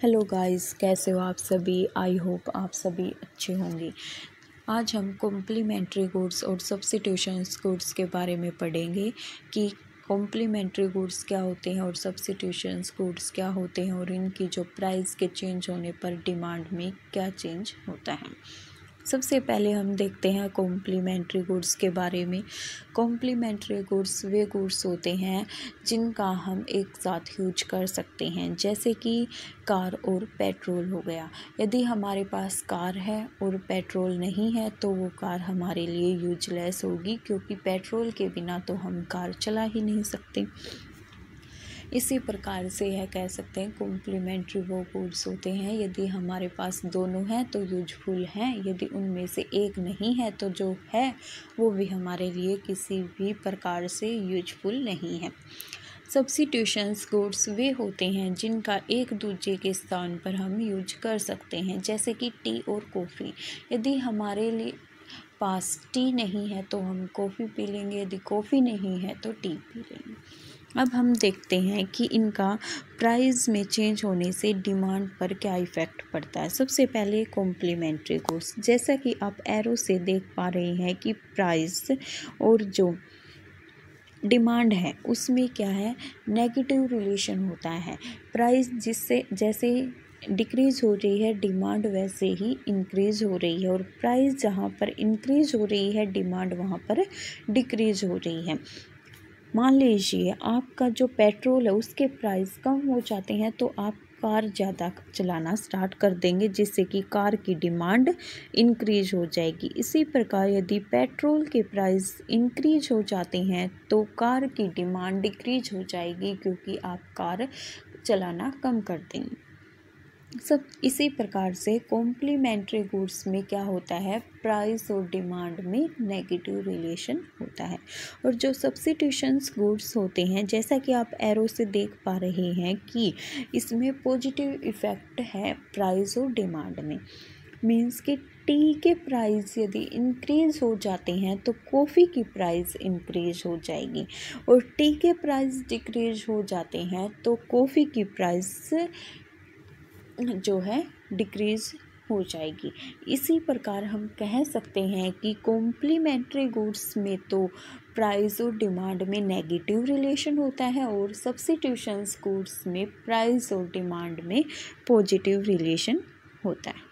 Hello guys, कैसे हो आप सभी। आई होप आप सभी अच्छे होंगे। आज हम कॉम्प्लीमेंट्री गुड्स और सब्स्टिट्यूशन गुड्स के बारे में पढ़ेंगे कि कॉम्प्लीमेंट्री गुड्स क्या होते हैं और सब्स्टिट्यूशन गुड्स क्या होते हैं और इनकी जो प्राइस के चेंज होने पर डिमांड में क्या चेंज होता है। सबसे पहले हम देखते हैं कॉम्प्लीमेंट्री गुड्स के बारे में। कॉम्प्लीमेंट्री गुड्स वे गुड्स होते हैं जिनका हम एक साथ यूज कर सकते हैं, जैसे कि कार और पेट्रोल हो गया। यदि हमारे पास कार है और पेट्रोल नहीं है तो वो कार हमारे लिए यूजलेस होगी, क्योंकि पेट्रोल के बिना तो हम कार चला ही नहीं सकते। इसी प्रकार से यह कह सकते हैं कॉम्प्लीमेंट्री वो गुड्स होते हैं यदि हमारे पास दोनों हैं तो यूजफुल हैं, यदि उनमें से एक नहीं है तो जो है वो भी हमारे लिए किसी भी प्रकार से यूजफुल नहीं है। सब्स्टिट्यूशंस गुड्स वे होते हैं जिनका एक दूसरे के स्थान पर हम यूज कर सकते हैं, जैसे कि टी और कॉफ़ी। यदि हमारे लिए पास टी नहीं है तो हम कॉफ़ी पी लेंगे, यदि कॉफ़ी नहीं है तो टी पी लेंगे। अब हम देखते हैं कि इनका प्राइस में चेंज होने से डिमांड पर क्या इफ़ेक्ट पड़ता है। सबसे पहले कॉम्प्लीमेंट्री गुड्स, जैसा कि आप एरो से देख पा रहे हैं कि प्राइस और जो डिमांड है उसमें क्या है, नेगेटिव रिलेशन होता है। प्राइस जिससे जैसे डिक्रीज़ हो रही है डिमांड वैसे ही इंक्रीज़ हो रही है, और प्राइस जहाँ पर इंक्रीज़ हो रही है डिमांड वहाँ पर डिक्रीज़ हो रही है। मान लीजिए आपका जो पेट्रोल है उसके प्राइस कम हो जाते हैं तो आप कार ज़्यादा चलाना स्टार्ट कर देंगे, जिससे कि कार की डिमांड इंक्रीज हो जाएगी। इसी प्रकार यदि पेट्रोल के प्राइस इंक्रीज हो जाते हैं तो कार की डिमांड डिक्रीज हो जाएगी, क्योंकि आप कार चलाना कम कर देंगे। सब इसी प्रकार से कॉम्प्लीमेंट्री गुड्स में क्या होता है, प्राइस और डिमांड में नेगेटिव रिलेशन होता है। और जो सब्स्टिट्यूशंस गुड्स होते हैं, जैसा कि आप एरो से देख पा रहे हैं कि इसमें पॉजिटिव इफ़ेक्ट है प्राइस और डिमांड में। मीन्स कि टी के प्राइस यदि इंक्रीज़ हो जाते हैं तो कॉफ़ी की प्राइस इंक्रीज़ हो जाएगी, और टी के प्राइस डिक्रीज़ हो जाते हैं तो कॉफ़ी की प्राइस जो है डिक्रीज़ हो जाएगी। इसी प्रकार हम कह सकते हैं कि कॉम्प्लीमेंट्री गुड्स में तो प्राइस और डिमांड में नेगेटिव रिलेशन होता है, और सब्स्टिट्यूशंस गुड्स में प्राइस और डिमांड में पॉजिटिव रिलेशन होता है।